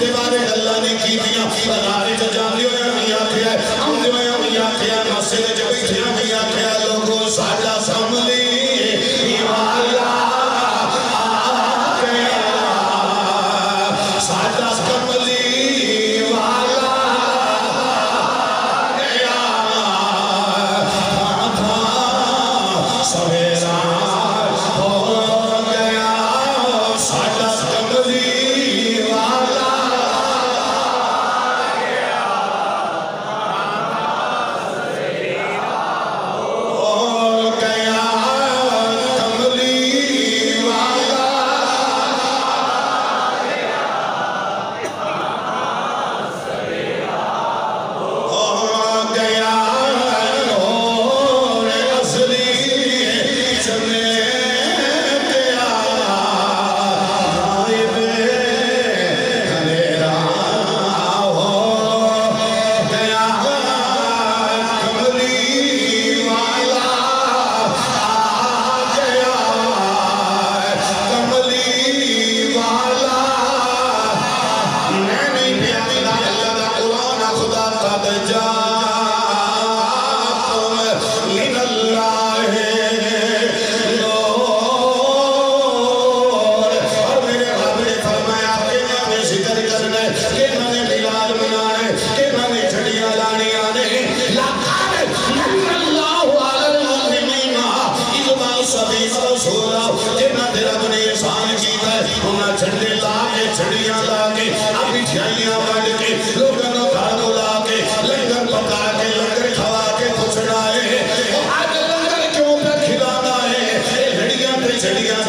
دے بارے اللہ نے کی دیا بازارے چا جان دیو یا میاں کیا ہم دیو یا میاں کیا مسجد جب بیٹھیا میاں کیا لوگوں ساڑا ساملی والا آ گیا ساڑا کملی والا آ گیا تھا سویرا ہو گیا ساڑا کملی والا ہو گیا کملی والا ہو گیا نور اصلی سمیت آیا غائب اندھیرا ہو گیا کملی والا آ گیا کملی والا میں نہیں پیادا اللہ دا قرآن خدا قد جاءکم من اللہ نور اور میرے رب نے فرمایا کہ میں ذکر کرنا ہے کہ میں نے بلال منانا ہے کہ میں نے جھڑیاں لانی آنے لقد من اللہ علی المؤمنین اذ بعث فیہم رسولا کہ میں رب نے احسان کیتا ہے انہاں جھنڈے لا کے جھڑیاں لا کے ابھی جھائیاں بڑھ کے لوگوں کو گھر بلا کے لنگر پکا کے لنگر کھوا کے پوچھنا ہے آج لنگر کیوں پہ کھلانا ہے جھڑیاں پہ جھڑیاں